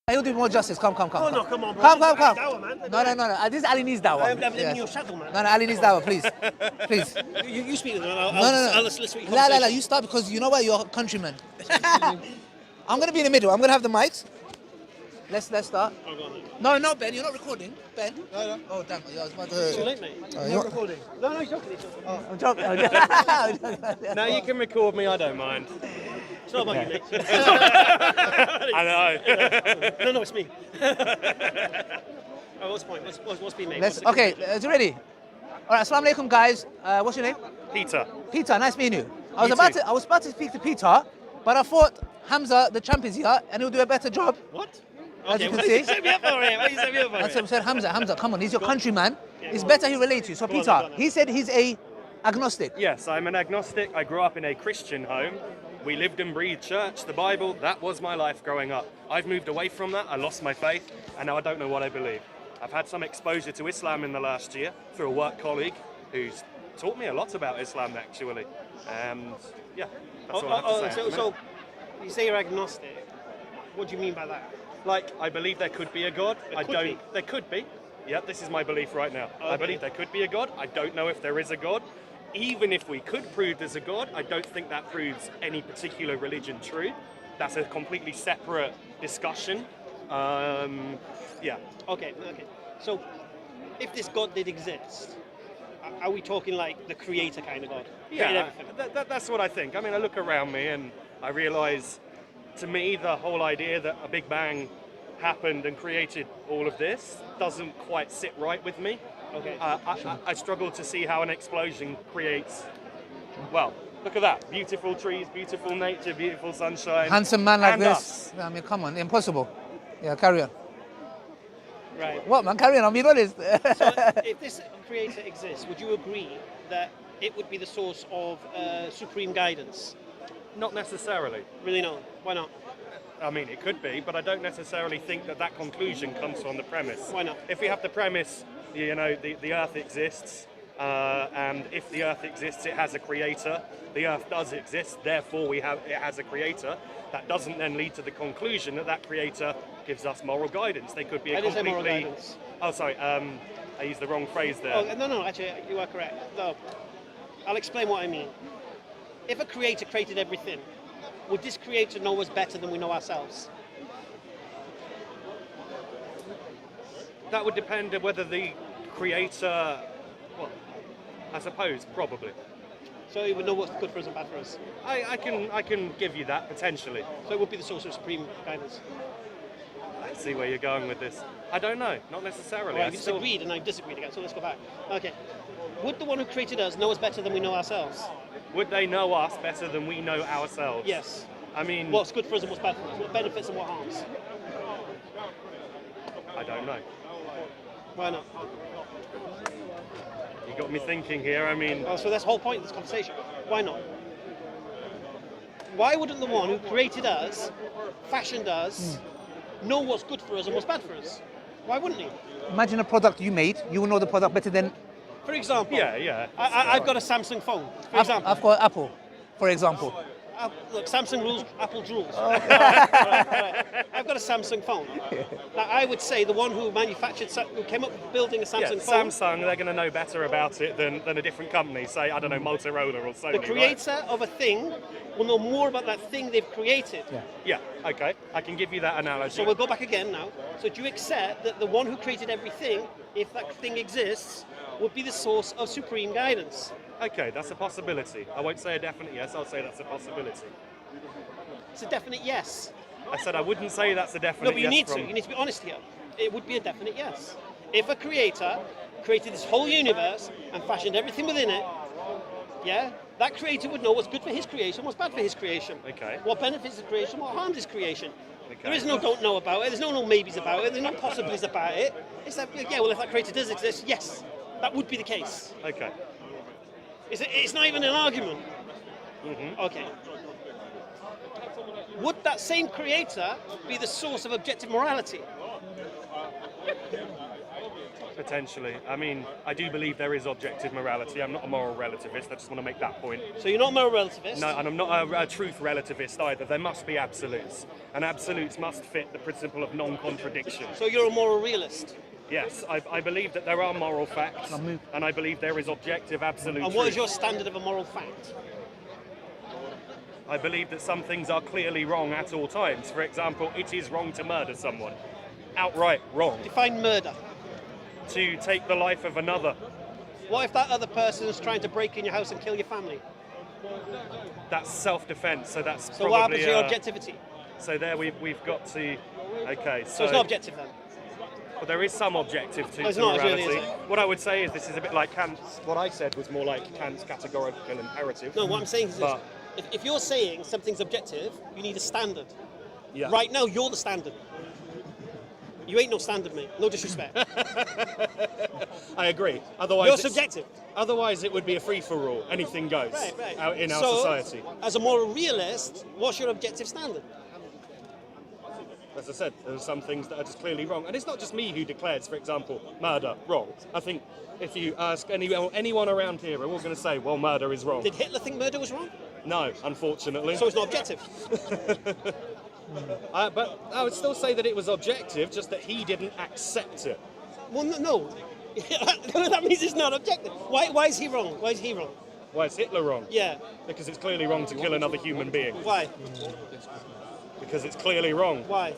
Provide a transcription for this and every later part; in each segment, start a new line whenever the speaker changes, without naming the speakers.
He'll do more justice. Come.
Oh, no, come on, bro.
Come.
Dawah, man.
No. This is Ali needs Dawah.
I'm living in your shadow, man.
No, Ali needs Dawah, please.
You speak to them.
No.
I'll listen to your conversation.
You start because you know what? You're a countryman. I'm going to be in the middle. I'm going to have the mics. Let's start.
Oh, go on,
No, Ben, you're not recording. Ben?
No.
Oh, damn. I was about to...
It's too late, mate. You're not recording. No, he's joking.
Oh, I'm joking.
No, you can record me, I don't mind.
It's not about you, mate.
I know.
No, it's me. What's the point? What's being made?
Okay, is you ready? All right, assalamu alaikum, guys. What's your name?
Peter.
Peter, nice meeting you. I
You too.
was about to speak to Peter, but I thought Hamza, the champ, is here, and he'll do a better job.
What?
As you can
Why
see.
you set me up for it? Why you set me up for
That's what I
it?
said. Hamza, come on, he's your countryman.
Yeah,
It's
go
better he relate to you. So
Go on,
Peter,
go on.
he said he's a agnostic.
Yes, I'm an agnostic. I grew up in a Christian home. We lived and breathed church, the Bible. That was my life growing up. I've moved away from that. I lost my faith, and now I don't know what I believe. I've had some exposure to Islam in the last year through a work colleague who's taught me a lot about Islam, actually. And yeah, that's all I have to say.
So you say you're agnostic. What do you mean by that?
Like, I believe there could be a God.
There
could be. Yeah, this is my belief right now.
Okay.
I believe there could be a God. I don't know if there is a God. Even if we could prove there's a God, I don't think that proves any particular religion true. That's a completely separate discussion. Yeah.
Okay. So if this God did exist, are we talking like the creator kind of God? Created
Yeah,
everything?
that's what I think. I mean, I look around me and I realize, to me, the whole idea that a Big Bang happened and created all of this doesn't quite sit right with me.
Okay.
I struggle to see how an explosion creates, well, look at that. Beautiful trees, beautiful nature, beautiful sunshine.
Handsome man like
and
this.
us.
I mean, come on, impossible. Yeah, carry on.
Right.
What, man? Carry on. I'm being honest.
So if this creator exists, would you agree that it would be the source of supreme guidance?
Not necessarily.
Really, no. Why not?
I mean, it could be, but I don't necessarily think that conclusion comes from the premise.
Why not?
If we have the premise, you know, the Earth exists, and if the Earth exists, it has a creator. The Earth does exist, therefore it has a creator. That doesn't then lead to the conclusion that creator gives us moral guidance. They could be a
I didn't say moral
completely.
guidance.
Oh, sorry. I used the wrong phrase there.
Oh, no, actually, you are correct. No, I'll explain what I mean. If a creator created everything, would this creator know us better than we know ourselves?
That would depend on whether the creator. Well, I suppose probably.
So he would know what's good for us and bad for us.
I can give you that potentially.
So it would be the source of supreme guidance.
Let's see where you're going with this. I don't know. Not necessarily.
Well, you disagreed and I disagreed again, so let's go back. Okay. Would the one who created us know us better than we know ourselves?
Would they know us better than we know ourselves?
Yes.
I mean,
What's good for us and what's bad for us? What benefits and what harms?
I don't know.
Why not?
You got me thinking here. I mean,
Oh, so that's the whole point of this conversation. Why not? Why wouldn't the one who created us, fashioned us, know what's good for us and what's bad for us? Why wouldn't he?
Imagine a product you made. You will know the product better than...
For example,
yeah.
I've got a Samsung phone. For example,
I've got Apple, for example.
Look, Samsung rules, Apple drools. Right. I've got a Samsung phone. Now, I would say the one who who came up with building a Samsung phone,
Samsung, they're going to know better about it than a different company. Say, I don't know, Motorola or Sony.
the creator of a thing will know more about that thing they've created.
Yeah.
Yeah, okay. I can give you that analogy.
So we'll go back again now. So do you accept that the one who created everything, if that thing exists, would be the source of supreme guidance?
Okay, that's a possibility. I won't say a definite yes, I'll say that's a possibility.
It's a definite yes.
I said I wouldn't say that's a definite
No, but you
yes
need
from...
to. You need to be honest here. It would be a definite yes. If a creator created this whole universe and fashioned everything within it, yeah, that creator would know what's good for his creation, what's bad for his creation.
Okay.
What benefits his creation, what harms his creation.
Okay.
There is no don't know about it, there's no maybes about it, there's no possibilities about it. It's like, yeah, well, if that creator does exist, yes, that would be the case.
Okay.
It's not even an argument.
Mm-hmm.
Okay. Would that same creator be the source of objective morality?
Potentially. I mean, I do believe there is objective morality. I'm not a moral relativist. I just want to make that point.
So you're not a moral relativist?
No, and I'm not a truth relativist either. There must be absolutes, and absolutes must fit the principle of non-contradiction.
So you're a moral realist?
Yes, I believe that there are moral facts, and I believe there is objective absolute
And what is
truth.
your standard of a moral fact?
I believe that some things are clearly wrong at all times. For example, it is wrong to murder someone. Outright wrong.
Define murder.
To take the life of another.
What if that other person is trying to break in your house and kill your family?
That's self-defense, so that's
So
probably...
what happens to your objectivity?
So there we've got to... Okay,
So it's not objective then?
But there is some objective to,
No, it's
to
not,
morality.
really, is it?
What I would say is this is a bit like Kant's... What I said was more like Kant's categorical imperative.
No, what I'm saying is this.
But-
If you're saying something's objective, you need a standard.
Yeah.
Right now, you're the standard. You ain't no standard, mate. No disrespect.
I agree. Otherwise,
You're subjective.
Otherwise, it would be a free-for-all. Anything goes
Right.
out in our
So,
society.
as a moral realist, what's your objective standard?
As I said, there are some things that are just clearly wrong. And it's not just me who declares, for example, murder wrong. I think if you ask anyone around here, we're all going to say, well, murder is wrong.
Did Hitler think murder was wrong?
No, unfortunately.
So it's not objective.
But I would still say that it was objective, just that he didn't accept it.
Well, no. That means it's not objective. Why is he wrong? Why is he wrong?
Why is Hitler wrong?
Yeah.
Because it's clearly wrong to kill another human being.
Why?
Because it's clearly wrong.
Why?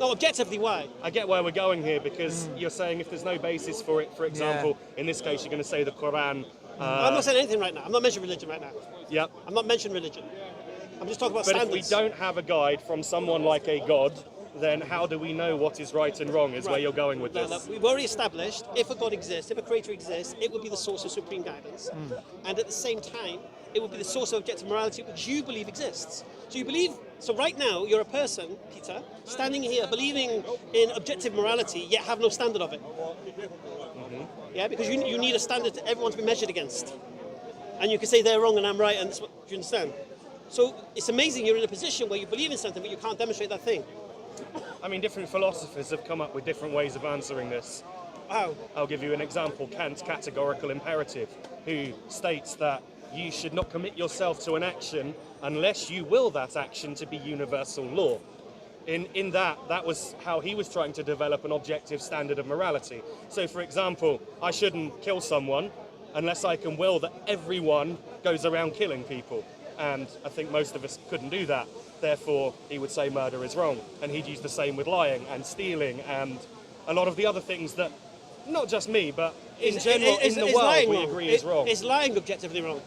No, objectively, why?
I get where we're going here, because you're saying if there's no basis for it, for example, in this case you're going to say the Quran...
I'm not saying anything right now. I'm not mentioning religion right now.
Yep.
I'm not mentioning religion. I'm just talking about
But
standards.
if we don't have a guide from someone like a god, then how do we know what is right and wrong is where you're going with this.
We've already established if a God exists, if a creator exists, it would be the source of supreme guidance. And at the same time, it would be the source of objective morality which you believe exists. So you believe, so right now you're a person, Peter, standing here believing in objective morality, yet have no standard of it. Yeah, because you need a standard to everyone to be measured against. And you can say they're wrong and I'm right, and that's what, do you understand? So it's amazing you're in a position where you believe in something but you can't demonstrate that thing.
I mean, different philosophers have come up with different ways of answering this.
How?
I'll give you an example, Kant's categorical imperative, who states that you should not commit yourself to an action unless you will that action to be universal law. In that was how he was trying to develop an objective standard of morality. So, for example, I shouldn't kill someone unless I can will that everyone goes around killing people. And I think most of us couldn't do that. Therefore, he would say murder is wrong. And he'd use the same with lying and stealing and a lot of the other things that, not just me, but in general, in the world, we agree is wrong.
Is lying objectively wrong?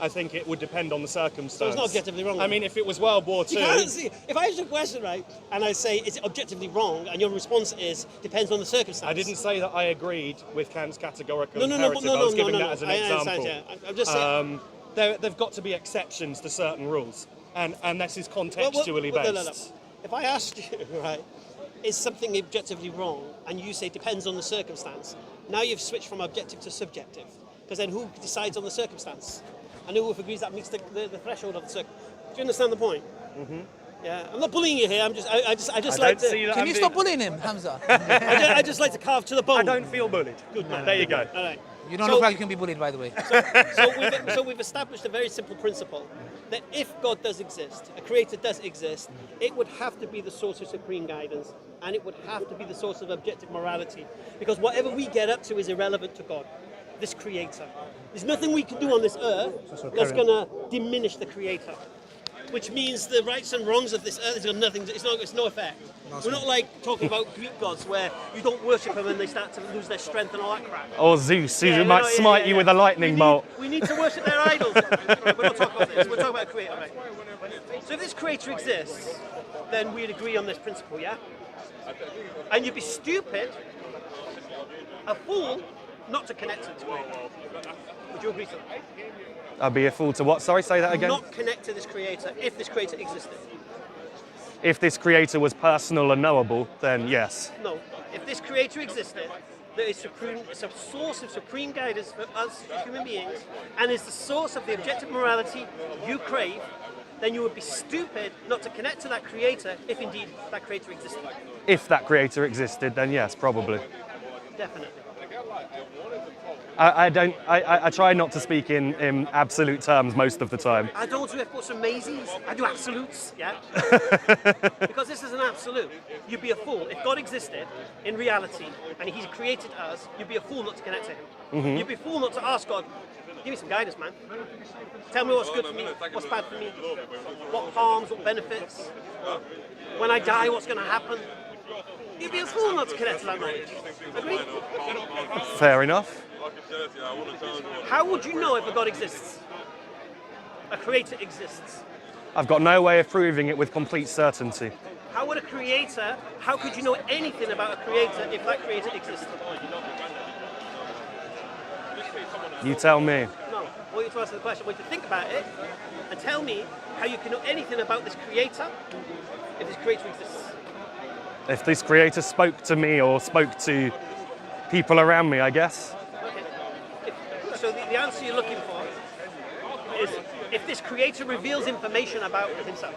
I think it would depend on the circumstance.
So it's not objectively wrong.
I mean, if it was World War II...
You can't see. If I ask you a question, right, and I say, is it objectively wrong, and your response is, depends on the circumstance.
I didn't say that I agreed with Kant's categorical
No,
imperative. I was giving that as an
I
example.
understand, yeah. I'm just saying.
There've got to be exceptions to certain rules, and this is contextually based.
No. If I asked you, right, is something objectively wrong, and you say depends on the circumstance, now you've switched from objective to subjective, because then who decides on the circumstance? And who agrees that meets the threshold of the circumstance? Do you understand the point? Mm-hmm. Yeah, I'm not bullying you here. I just like to.
Can you stop bullying him, Hamza?
I just like to carve to the bone.
I don't feel bullied.
Good man.
There you go.
All right.
You don't look like you can be bullied, by the way.
So we've established a very simple principle that if God does exist, a creator does exist, it would have to be the source of supreme guidance, and it would have to be the source of objective morality, because whatever we get up to is irrelevant to God, this creator. There's nothing we can do on this earth that's going to diminish the creator, which means the rights and wrongs of this earth has got nothing. It's no effect. We're not like talking about Greek gods where you don't worship them and they start to lose their strength and all that crap.
Or Zeus, who might smite you with a lightning bolt.
We need to worship their idols. Right, we're not talking about this. We're talking about a creator, right? So if this creator exists, then we'd agree on this principle, yeah? And you'd be stupid, a fool, not to connect to this creator. Would you agree to that?
I'd be a fool to what? Sorry, say that again?
Not connect to this creator if this creator existed.
If this creator was personal and knowable, then yes.
No. If this creator existed, that is supreme, it's a source of supreme guidance for us human beings, and is the source of the objective morality you crave, then you would be stupid not to connect to that creator if indeed that creator existed.
If that creator existed, then yes, probably.
Definitely.
I try not to speak in absolute terms most of the time.
I don't do efforts from Maisies. I do absolutes, yeah? Because this is an absolute. You'd be a fool. If God existed in reality and He's created us, you'd be a fool not to connect to Him.
Mm-hmm.
You'd be a fool not to ask God, give me some guidance, man. Tell me what's good for me, what's bad for me, what harms, what benefits. When I die, what's going to happen? You'd be a fool not to connect to that knowledge. Agree?
Fair enough.
How would you know if a God exists? A creator exists?
I've got no way of proving it with complete certainty.
How would a creator, how could you know anything about a creator if that creator existed?
You tell me.
No, I want you to answer the question. I want you to think about it and tell me how you can know anything about this creator if this creator exists.
If this creator spoke to me or spoke to people around me, I guess.
Okay. So the answer you're looking for is if this creator reveals information about himself.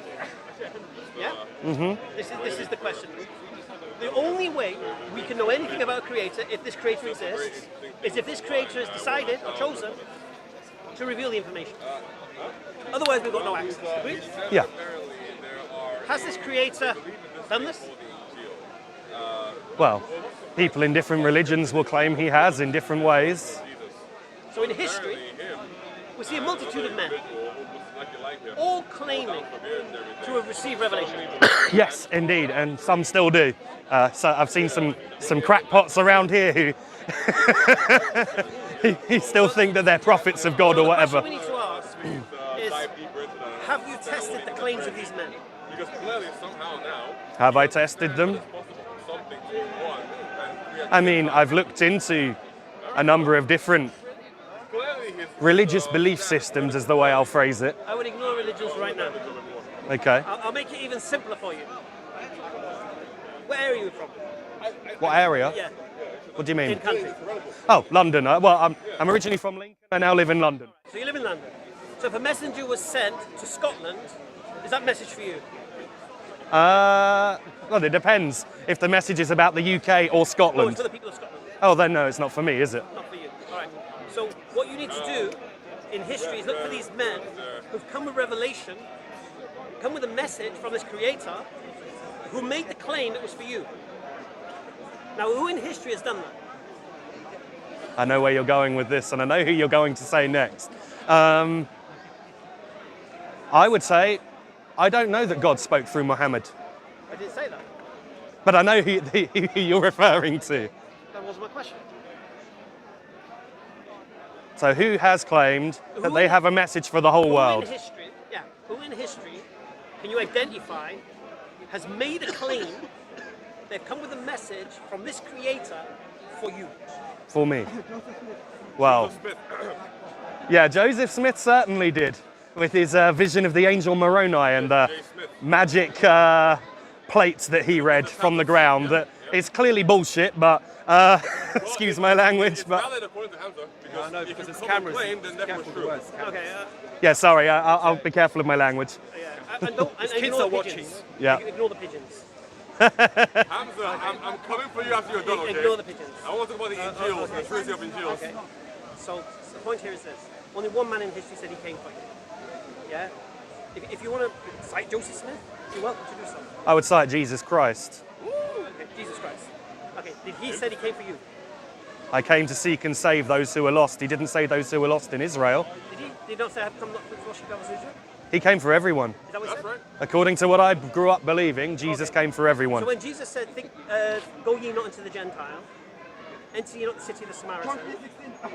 Yeah?
Mm-hmm.
This is the question. The only way we can know anything about a creator, if this creator exists, is if this creator has decided or chosen to reveal the information. Otherwise, we've got no access. Agreed?
Yeah.
Has this creator done this?
Well, people in different religions will claim he has in different ways.
So in history, we see a multitude of men, all claiming to have received revelation.
Yes, indeed, and some still do. So I've seen some crackpots around here who who still think that they're prophets of God or whatever.
The question we need to ask is, have you tested the claims of these men?
Have I tested them? I mean, I've looked into a number of different religious belief systems, is the way I'll phrase it.
I would ignore religions right now.
Okay.
I'll make it even simpler for you. Where area are you from?
What area?
Yeah,
What do you mean?
in country.
Oh, London. Well, I'm originally from Lincoln. I now live in London.
So you live in London. So if a messenger was sent to Scotland, is that message for you?
Well, it depends if the message is about the UK or
Oh, it's
Scotland.
for the people of Scotland,
Oh, then no, it's not for me, is it?
not for you. All right. So what you need to do in history is look for these men who've come with revelation, come with a message from this creator, who made the claim that was for you. Now, who in history has done that?
I know where you're going with this, and I know who you're going to say next. I would say, I don't know that God spoke through Muhammad,
I didn't say that.
but I know who you're referring to.
That wasn't my question.
So who has claimed that they have a message for the whole world?
Who in history can you identify has made a claim, they've come with a message from this creator for you?
For me. Well, yeah, Joseph Smith certainly did, with his vision of the angel Moroni and the magic plates that he read from the ground. That it's clearly bullshit, but excuse my language, but
according to Hamza, because
No, because it's cameras.
Okay,
yeah, sorry, I'll be careful of my language.
and
kids
ignore
are
the
watching.
pigeons.
Yeah.
Ignore the pigeons.
Hamza, I'm coming for you after you're done, okay?
Ignore the pigeons.
I want to talk about the Injils,
okay.
the truth of Injils.
Okay. So the point here is this: only one man in history said he came for you. Yeah. If you want to cite Joseph Smith, you're welcome to do so.
I would cite Jesus Christ.
Okay, Jesus Christ. Okay. Did he say he came for you?
I came to seek and save those who were lost. He didn't say those who were lost in Israel.
Did he? Did not say I have come not to worship God as Israel?
He came for everyone.
Is that what he said?
Right?
According to what I grew up believing, Jesus came for everyone.
So when Jesus said, "Go ye not into the Gentile, enter ye not the city of the Samaritans,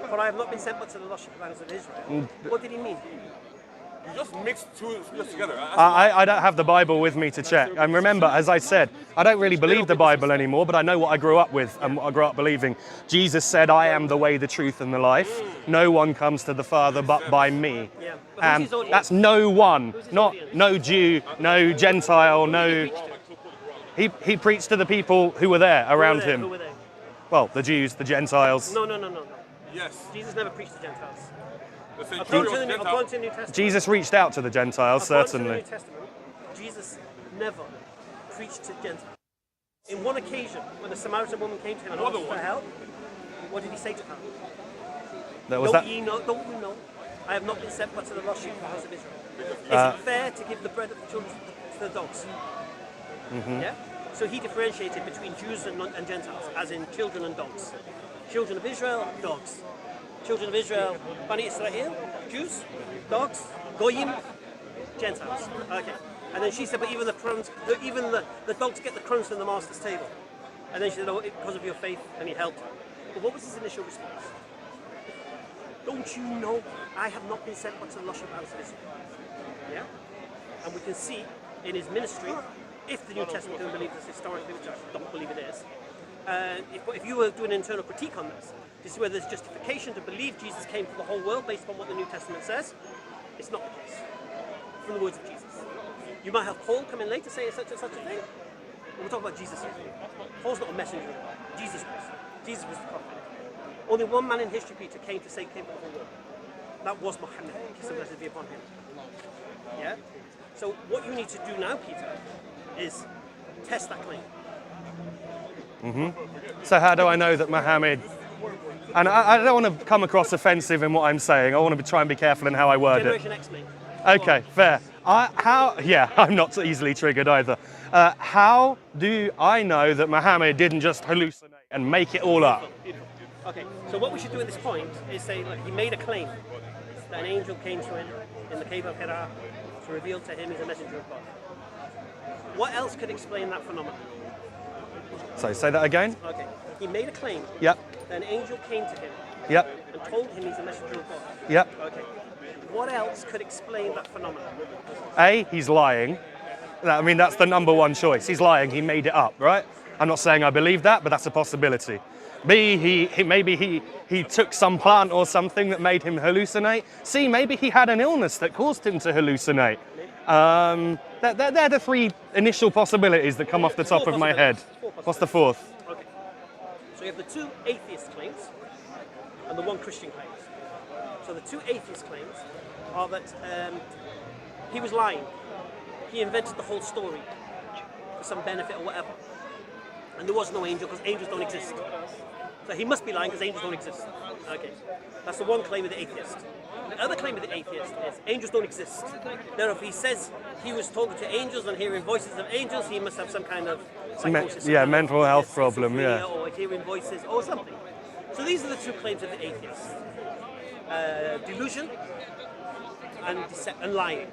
for I have not been sent but to the lost sheep of the house of Israel," what did he mean?
You just mixed two just together.
I don't have the Bible with me to check. And remember, as I said, I don't really believe the Bible anymore, but I know what I grew up with and what I grew up believing. Jesus said, I am the way, the truth, and the life. No one comes to the Father but by me.
Yeah. But who's
And
his audience?
that's no one,
Who's his
not
audience?
no Jew, no Gentile, no... He preached to the people who were there around
Who
him.
were they?
Well, the Jews, the Gentiles.
No.
Yes.
Jesus never preached to Gentiles.
The
According
centurion
to
was
the
Gentile.
New Testament.
Jesus reached out to the Gentiles,
According to the
certainly.
New Testament, Jesus never preached to Gentiles. In one occasion, when the Samaritan woman came to him and asked for help, what did he say to her? Don't you know, I have not been sent but to the lost sheep of the house of Israel. Is it fair to give the bread of the children to the dogs? Yeah? So he differentiated between Jews and Gentiles, as in children and dogs. Children of Israel, dogs. Children of Israel, Bani Israel, Jews, dogs, Goyim, Gentiles. Okay. And then she said, but even the crumbs, even the dogs get the crumbs from the master's table. And then she said, oh, because of your faith, and he helped her. But what was his initial response? Don't you know I have not been sent but to the lost sheep of the house of Israel? Yeah? And we can see in his ministry, if the New Testament can believe this historically, which I don't believe it is, if you were doing an internal critique on this, to see whether there's justification to believe Jesus came for the whole world based upon what the New Testament says, it's not the case. From the words of Jesus. You might have Paul come in later saying such and such a thing. But we're talking about Jesus here. Paul's not a messenger of God. Jesus was. Jesus was the prophet. Only one man in history, Peter, came for the whole world. That was Muhammad. Peace and blessings be upon him. Yeah? So what you need to do now, Peter, is test that claim.
So how do I know that Muhammad... And I don't want to come across offensive in what I'm saying. I want to try and be careful in how I word
Generation X, mate.
Okay, fair. I'm not so easily triggered either. How do I know that Muhammad didn't just hallucinate and make it all up?
Beautiful. Okay, so what we should do at this point is say, look, he made a claim that an angel came to him in the cave of Hira to reveal to him he's a messenger of God. What else could explain that phenomenon?
So say that again?
Okay, he made a claim
Yep.
that an angel came to him
Yep.
and told him he's a messenger of God.
Yep.
Okay, what else could explain that phenomenon?
A, he's lying. I mean, that's the number one choice. He's lying, he made it up, right? I'm not saying I believe that, but that's a possibility. B, maybe he took some plant or something that made him hallucinate. C, maybe he had an illness that caused him to hallucinate. They're the three initial possibilities that come off the top of my head. What's the fourth?
Okay. So you have the two atheist claims and the one Christian claims. So the two atheist claims are that he was lying. He invented the whole story for some benefit or whatever. And there was no angel because angels don't exist. So he must be lying because angels don't exist. Okay. That's the one claim of the atheist. The other claim of the atheist is angels don't exist. Now, if he says he was talking to angels and hearing voices of angels, he must have some kind of psychosis.
Mental health problem, yeah.
Or hearing voices or something. So these are the two claims of the atheist. Delusion and lying.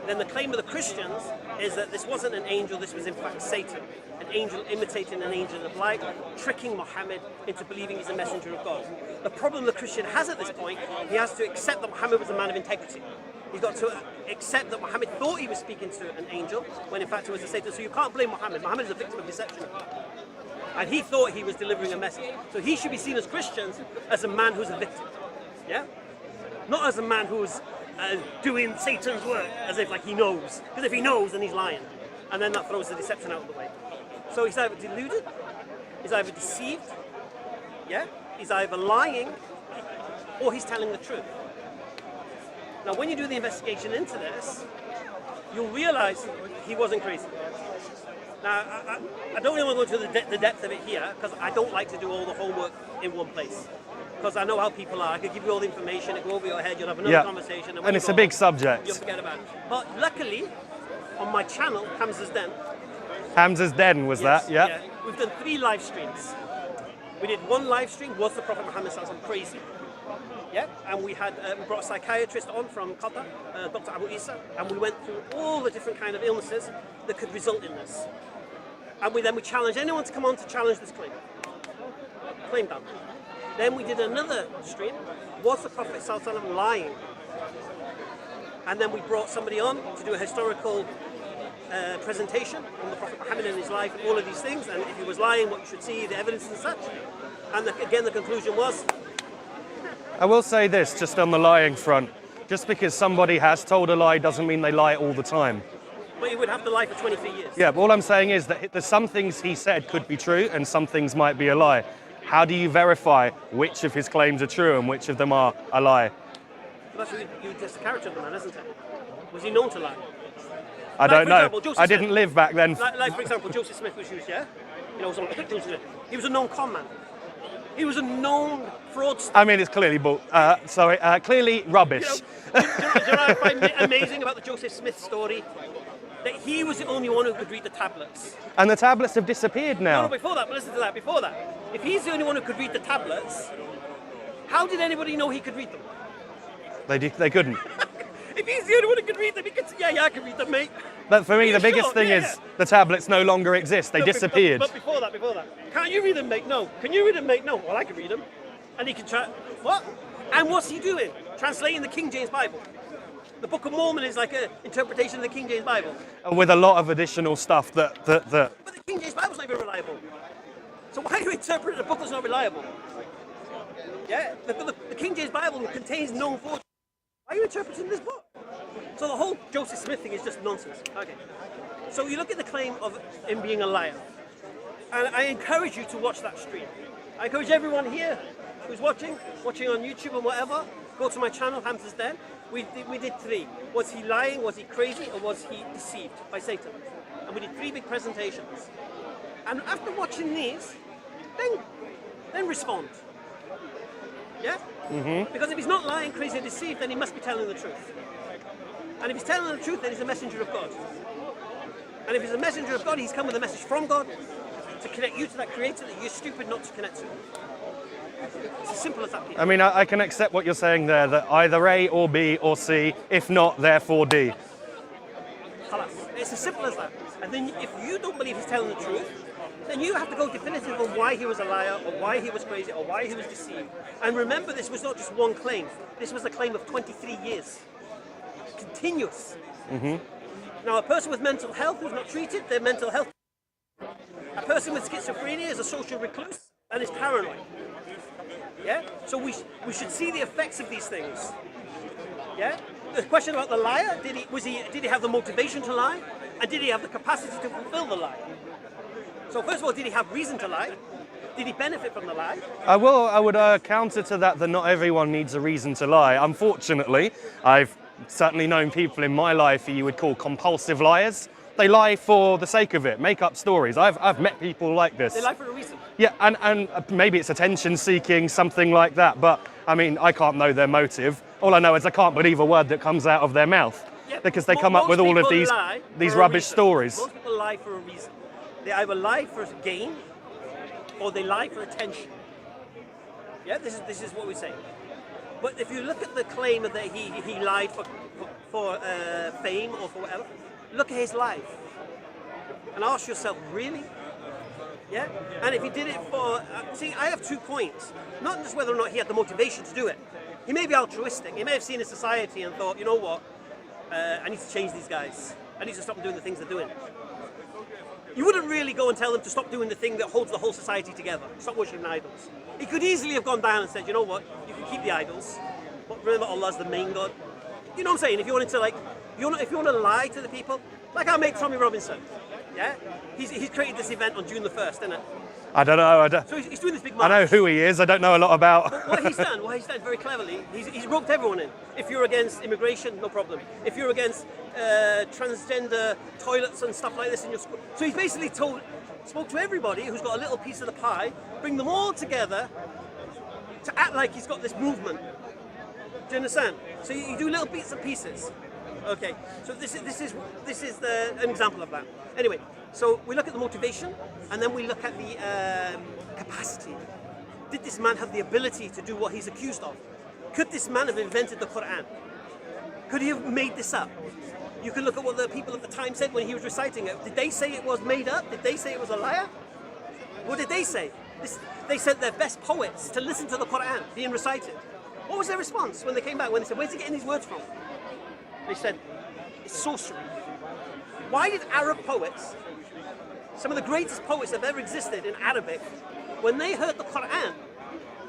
Then the claim of the Christians is that this wasn't an angel, this was in fact Satan. An angel imitating an angel of light, tricking Muhammad into believing he's a messenger of God. The problem the Christian has at this point, he has to accept that Muhammad was a man of integrity. He's got to accept that Muhammad thought he was speaking to an angel, when in fact it was a Satan. So you can't blame Muhammad. Muhammad is a victim of deception. And he thought he was delivering a message. So he should be seen as Christians as a man who's a victim. Yeah? Not as a man who's doing Satan's work, as if like he knows. Because if he knows, then he's lying. And then that throws the deception out of the way. So he's either deluded, he's either deceived, yeah? He's either lying, or he's telling the truth. Now, when you do the investigation into this, you'll realize he wasn't crazy. Now, I don't really want to go into the depth of it here, because I don't like to do all the homework in one place. Because I know how people are. I could give you all the information, it'll go over your head, you'll have another conversation.
And it's a big subject.
You'll forget about it. But luckily, on my channel, Hamza's Den.
Hamza's Den was that? Yep.
Yeah. We've done 3 live streams. We did one live stream, was the Prophet Muhammad crazy? Yeah, and we brought a psychiatrist on from Qatar, Dr. Abu Isa, and we went through all the different kind of illnesses that could result in this. And we challenged anyone to come on to challenge this claim. Claim done. Then we did another stream, was the Prophet lying? And then we brought somebody on to do a historical presentation on the Prophet Muhammad and his life and all of these things, and if he was lying, what you should see, the evidence and such. And again, the conclusion was...
I will say this, just on the lying front, just because somebody has told a lie doesn't mean they lie all the time.
But he would have to lie for 23 years.
Yeah, but all I'm saying is that there's some things he said could be true and some things might be a lie. How do you verify which of his claims are true and which of them are a lie?
Well, that's you test the character of the man, isn't it? Was he known to lie?
I
Like,
don't
for
know.
example, Joseph
I didn't
Smith.
live back then.
Like, for example, Joseph Smith was used, yeah? Was on Joseph Smith. He was a known con man. He was a known fraudster.
I mean, it's clearly clearly rubbish.
Do you know what I find amazing about the Joseph Smith story? That he was the only one who could read the tablets.
And the tablets have disappeared now.
No, before that, but listen to that, before that. If he's the only one who could read the tablets, how did anybody know he could read them?
They couldn't.
If he's the only one who could read them, he could say, yeah, I can read them, mate.
But for me,
Yeah,
the biggest
sure,
thing
yeah,
is
yeah.
the tablets no longer exist. They
No,
disappeared.
But before that. Can't you read them, mate? No. Can you read them, mate? No. Well, I can read them. And he can try. What? And what's he doing? Translating the King James Bible. The Book of Mormon is like an interpretation of the King James Bible.
And with a lot of additional stuff that
But the King James Bible's not even reliable. So why do you interpret a book that's not reliable? Yeah? The King James Bible contains known forgeries. Why are you interpreting this book? So the whole Joseph Smith thing is just nonsense. Okay. So you look at the claim of him being a liar. And I encourage you to watch that stream. I encourage everyone here who's watching on YouTube and whatever, go to my channel, Hamza's Den. We did 3. Was he lying, was he crazy, or was he deceived by Satan? And we did 3 big presentations. And after watching these, then respond. Yeah? Mm-hmm. Because if he's not lying, crazy, or deceived, then he must be telling the truth. And if he's telling the truth, then he's a messenger of God. And if he's a messenger of God, he's come with a message from God to connect you to that creator that you're stupid not to connect to. It's as simple as that, Peter.
I mean, I can accept what you're saying there, that either A or B or C, if not, therefore D.
It's as simple as that. And then if you don't believe he's telling the truth, then you have to go definitive on why he was a liar, or why he was crazy, or why he was deceived. And remember, this was not just one claim. This was a claim of 23 years. Continuous. Mm-hmm. Now, a person with mental health who's not treated, their mental health. A person with schizophrenia is a social recluse and is paranoid. Yeah? So we should see the effects of these things. Yeah? The question about the liar, did he have the motivation to lie? And did he have the capacity to fulfill the lie? So first of all, did he have reason to lie? Did he benefit from the lie?
I would counter to that not everyone needs a reason to lie. Unfortunately, I've certainly known people in my life who you would call compulsive liars. They lie for the sake of it, make up stories. I've met people like this.
They lie for a reason.
Yeah, and maybe it's attention seeking, something like that. But I mean, I can't know their motive. All I know is I can't believe a word that comes out of their mouth,
Yeah,
because they come up with all of these rubbish stories.
Most people lie for a reason. They either lie for gain, or they lie for attention. Yeah, this is what we say. But if you look at the claim that he lied for fame or for whatever, look at his life and ask yourself, really? Yeah? And if he did it for... see, I have 2 points. Not just whether or not he had the motivation to do it. He may be altruistic. He may have seen a society and thought, you know what? I need to change these guys. I need to stop doing the things they're doing. You wouldn't really go and tell them to stop doing the thing that holds the whole society together. Stop worshipping idols. He could easily have gone down and said, you know what? You can keep the idols, but remember Allah's the main God. You know what I'm saying? If you wanted to, like... if you want to lie to the people, like our mate Tommy Robinson, yeah? He's created this event on June the 1st, isn't it?
I don't know.
So he's doing this big
I
march.
know who he is. I don't know a lot about.
But what he's done very cleverly, he's roped everyone in. If you're against immigration, no problem. If you're against transgender toilets and stuff like this in your school. So he's basically spoke to everybody who's got a little piece of the pie, bring them all together to act like he's got this movement. Do you understand? So you do little bits and pieces. Okay, so this is an example of that. Anyway, so we look at the motivation, and then we look at the capacity. Did this man have the ability to do what he's accused of? Could this man have invented the Quran? Could he have made this up? You can look at what the people at the time said when he was reciting it. Did they say it was made up? Did they say it was a liar? What did they say? They sent their best poets to listen to the Quran being recited. What was their response when they came back? When they said, where's he getting these words from? They said, it's sorcery. Why did Arab poets, some of the greatest poets that have ever existed in Arabic, when they heard the Quran,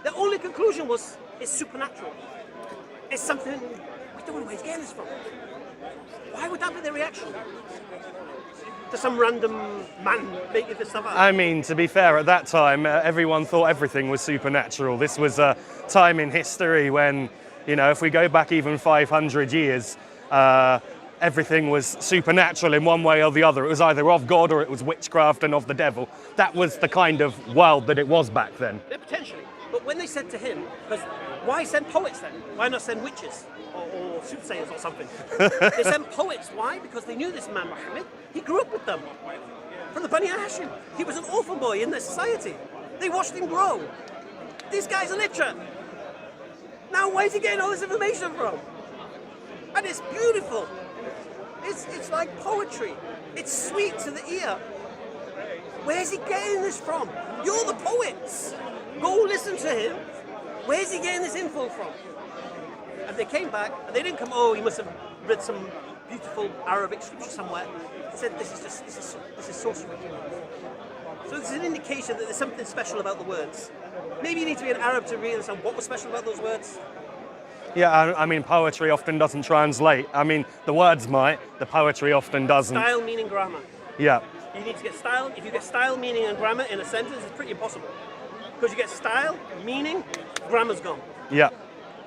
their only conclusion was, it's supernatural. It's something, we don't know where he's getting this from. Why would that be their reaction? To some random man making this stuff up?
I mean, to be fair, at that time, everyone thought everything was supernatural. This was a time in history when, if we go back even 500 years, everything was supernatural in one way or the other. It was either of God or it was witchcraft and of the devil. That was the kind of world that it was back then.
Yeah, potentially. But when they said to him, because why send poets then? Why not send witches or soothsayers or something? They sent poets. Why? Because they knew this man Muhammad. He grew up with them. From the Bani Hashim. He was an orphan boy in their society. They watched him grow. This guy's illiterate. Now where's he getting all this information from? And it's beautiful. It's like poetry. It's sweet to the ear. Where's he getting this from? You're the poets. Go listen to him. Where's he getting this info from? And they came back, and they didn't come, oh, he must have read some beautiful Arabic scripture somewhere. They said, this is sorcery. So this is an indication that there's something special about the words. Maybe you need to be an Arab to really understand what was special about those words.
Yeah, I mean, poetry often doesn't translate. I mean, the words might, the poetry often doesn't.
Style, meaning, grammar.
Yeah.
You need to get style. If you get style, meaning, and grammar in a sentence, it's pretty impossible. Because you get style, meaning, grammar's gone.
Yeah.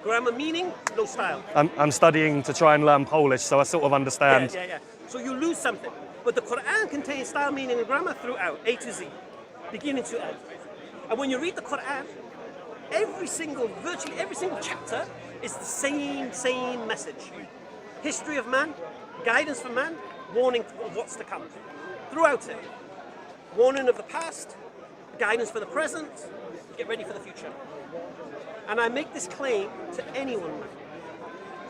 Grammar, meaning, no style.
I'm studying to try and learn Polish, so I sort of understand.
Yeah. So you lose something. But the Quran contains style, meaning, and grammar throughout, A to Z, beginning to end. And when you read the Quran, virtually every single chapter is the same message. History of man, guidance for man, warning of what's to come. Throughout it. Warning of the past, guidance for the present, get ready for the future. And I make this claim to anyone.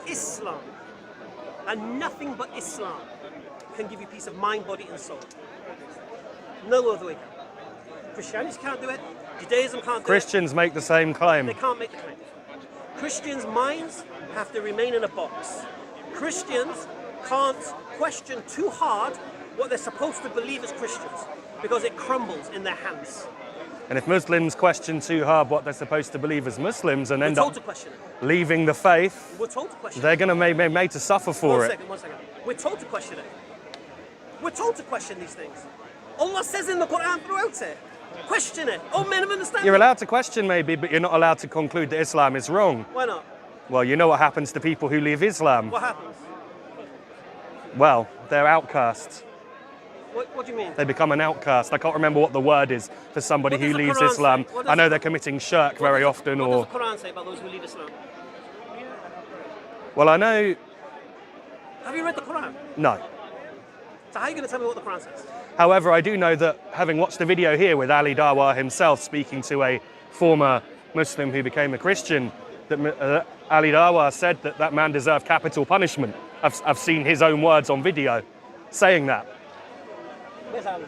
Islam, and nothing but Islam, can give you peace of mind, body, and soul. No other way can. Christianity can't do it. Judaism can't do it.
Christians make the same claim.
They can't make the claim. Christians' minds have to remain in a box. Christians can't question too hard what they're supposed to believe as Christians, because it crumbles in their hands.
And if Muslims question too hard what they're supposed to believe as Muslims and end up leaving the faith,
we're told to question
they're going to be made to suffer for it.
One second. We're told to question it. We're told to question these things. Allah says in the Quran throughout it, question it. Oh, men of understanding.
You're allowed to question maybe, but you're not allowed to conclude that Islam is wrong.
Why not?
Well, you know what happens to people who leave Islam.
What happens?
Well, they're outcasts.
What do you mean?
They become an outcast. I can't remember what the word is for somebody who leaves
Quran
Islam.
say?
I know they're committing shirk very often.
What does the Quran say about those who leave Islam?
Well, I know...
Have you read the Quran?
No.
So how are you going to tell me what the Quran says?
However, I do know that, having watched the video here with Ali Dawah himself speaking to a former Muslim who became a Christian, that Ali Dawah said that that man deserved capital punishment. I've seen his own words on video saying that.
Where's Ali?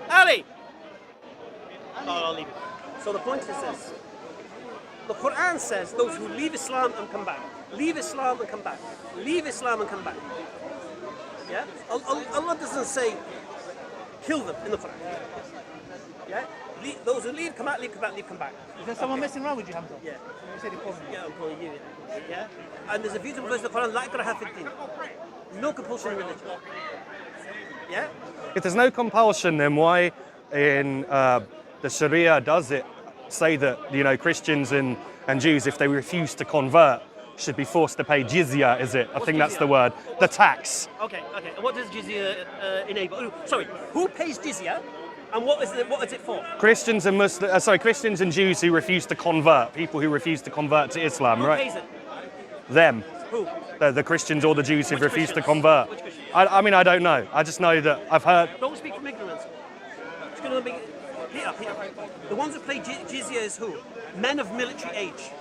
Ali! Oh, I'll leave it. So the point is this. The Quran says those who leave Islam and come back. Leave Islam and come back. Leave Islam and come back. Yeah? Allah doesn't say kill them in the Quran. Yeah? Those who leave, come back, leave, come back, leave, come back.
Is there someone messing around with you, Hamza?
Yeah.
You said he called me.
Yeah, I'm calling you. Yeah? And there's a beautiful verse in the Quran, La ikraha fid din. No compulsion in religion. Yeah?
If there's no compulsion, then why in the Sharia does it say that, Christians and Jews, if they refuse to convert, should be forced to pay jizya, is it? I think that's the word. The tax.
Okay. And what does jizya enable? Sorry, who pays jizya? And what is it for?
Christians and Jews who refuse to convert, people who refuse to convert to Islam,
Who
right?
pays it?
Them.
Who?
The Christians or the Jews who
Which
refuse to
Christians?
convert.
Which Christians?
I mean, I don't know. I just know that I've heard.
Don't speak from ignorance. It's going to be Peter. The ones who pay jizya is who? Men of military age.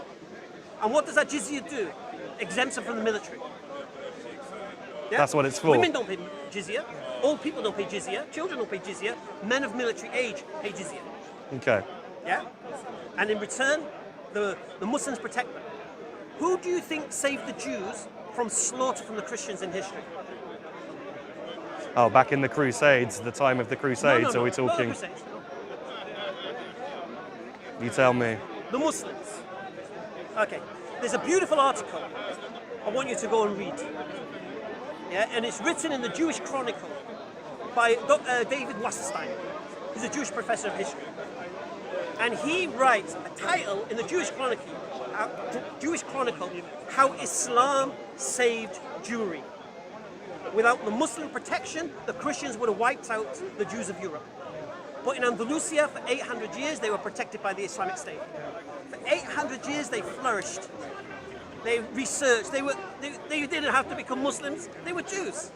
And what does that jizya do? Exempts them from the military. Yeah?
That's what it's for.
Women don't pay jizya. Old people don't pay jizya. Children don't pay jizya. Men of military age pay jizya.
Okay.
Yeah? And in return, the Muslims protect them. Who do you think saved the Jews from slaughter from the Christians in history?
Oh, back in the Crusades, the time of the Crusades,
No,
are we
not
talking?
the Crusades, no.
You tell me.
The Muslims. Okay, there's a beautiful article I want you to go and read. Yeah, and it's written in the Jewish Chronicle by David Wasserstein. He's a Jewish professor of history. And he writes a title in the Jewish Chronicle Jewish Chronicle, how Islam saved Jewry. Without the Muslim protection, the Christians would have wiped out the Jews of Europe. But in Andalusia, for 800 years, they were protected by the Islamic State. For 800 years, they flourished. They researched. They didn't have to become Muslims. They were Jews.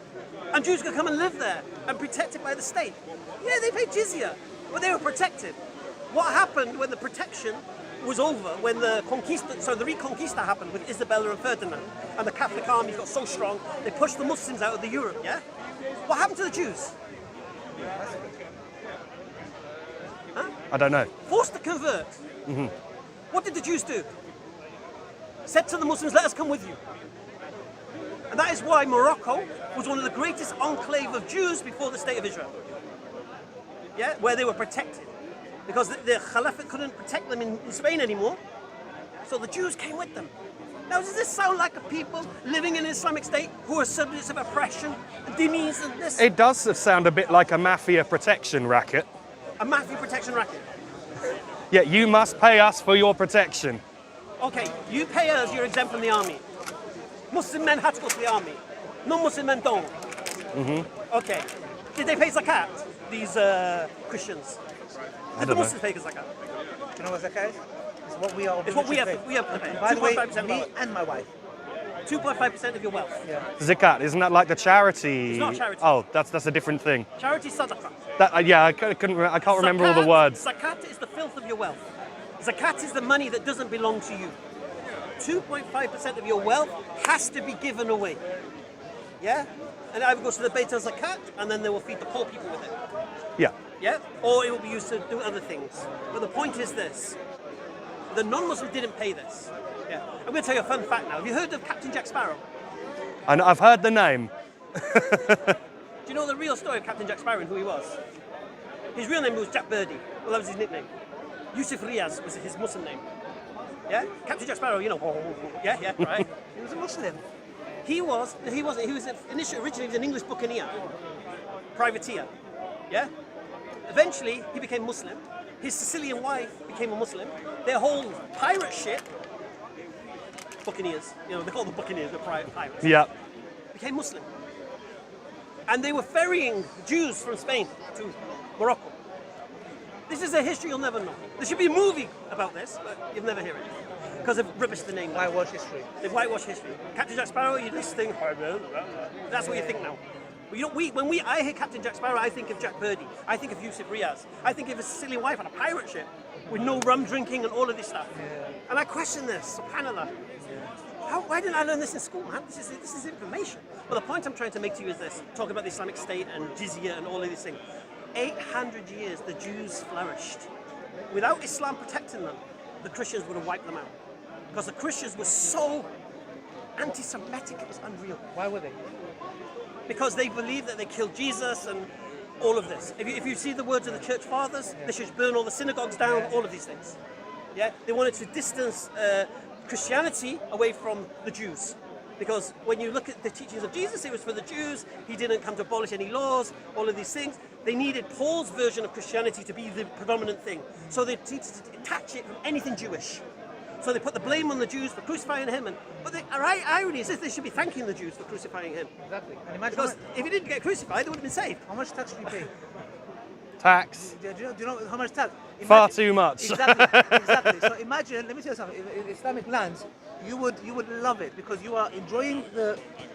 And Jews could come and live there and protected by the state. Yeah, they paid jizya, but they were protected. What happened when the protection was over, when the Reconquista happened with Isabella and Ferdinand, and the Catholic armies got so strong, they pushed the Muslims out of the Europe, yeah? What happened to the Jews? Huh?
I don't know.
Forced to convert. What did the Jews do? Said to the Muslims, let us come with you. And that is why Morocco was one of the greatest enclave of Jews before the state of Israel. Yeah, where they were protected. Because the Caliphate couldn't protect them in Spain anymore. So the Jews came with them. Now, does this sound like a people living in an Islamic state who are subjects of oppression, dhimmis and this?
It does sound a bit like a mafia protection racket.
A mafia protection racket.
Yeah, you must pay us for your protection.
Okay, you pay us, you're exempt from the army. Muslim men had to go to the army. Non-Muslim men don't. Okay. Did they pay zakat, these Christians? Did the Muslims pay zakat?
You know what zakat is? It's what we are.
It's what we have to pay.
By the way,
2.5%
me and my wife.
2.5% of your wealth.
Yeah.
Zakat, isn't that like the charity?
It's not charity.
Oh, that's a different thing.
Charity sadaqah.
I can't remember all the words.
Zakat is the filth of your wealth. Zakat is the money that doesn't belong to you. 2.5% of your wealth has to be given away. Yeah? And it either goes to the Beit al-Zakat, and then they will feed the poor people with it.
Yeah.
Yeah? Or it will be used to do other things. But the point is this. The non-Muslims didn't pay this. Yeah. I'm going to tell you a fun fact now. Have you heard of Captain Jack Sparrow?
And I've heard the name.
Do you know the real story of Captain Jack Sparrow and who he was? His real name was Jack Birdie. Well, that was his nickname. Yusuf Riaz was his Muslim name. Yeah? Captain Jack Sparrow, you know. Yeah, right?
He was a Muslim.
He wasn't. He was originally an English buccaneer, privateer. Yeah? Eventually, he became Muslim. His Sicilian wife became a Muslim. Their whole pirate ship, buccaneers, you know, they call them buccaneers, they're pirates.
Yeah.
Became Muslim. And they were ferrying Jews from Spain to Morocco. This is a history you'll never know. There should be a movie about this, but you'll never hear it. Because they've rubbished the name.
Whitewash history.
They've whitewashed history. Captain Jack Sparrow, you just think, that's what you think now. But you know, I hear Captain Jack Sparrow, I think of Jack Birdie. I think of Yusuf Riaz. I think of a Sicilian wife on a pirate ship with no rum drinking and all of this stuff. Yeah. And I question this, subhanAllah. Why didn't I learn this in school, man? This is information. Well, the point I'm trying to make to you is this, talking about the Islamic State and jizya and all of these things. 800 years, the Jews flourished. Without Islam protecting them, the Christians would have wiped them out. Because the Christians were so anti-Semitic, it was unreal.
Why were they?
Because they believed that they killed Jesus and all of this. If you see the words of the church fathers, they should burn all the synagogues down, all of these things. Yeah, they wanted to distance Christianity away from the Jews. Because when you look at the teachings of Jesus, it was for the Jews. He didn't come to abolish any laws, all of these things. They needed Paul's version of Christianity to be the predominant thing. So they detach it from anything Jewish. So they put the blame on the Jews for crucifying him. But the irony is this, they should be thanking the Jews for crucifying him.
Exactly. And imagine
because if he didn't get crucified, they would have been saved.
How much tax do you pay?
Tax.
Do you know how much tax?
Far too much.
Exactly. So imagine, let me tell you something. In Islamic lands, you would love it because you are enjoying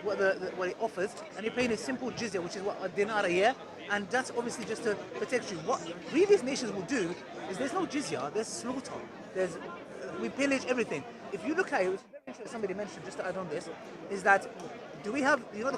what it offers, and you're paying a simple jizya, which is what, a dinar a year, and that's obviously just to protect you. What previous nations will do is there's no jizya, there's slaughter, we pillage everything. If you look at it, which is very interesting, somebody mentioned just to add on this, is that do we have, you know,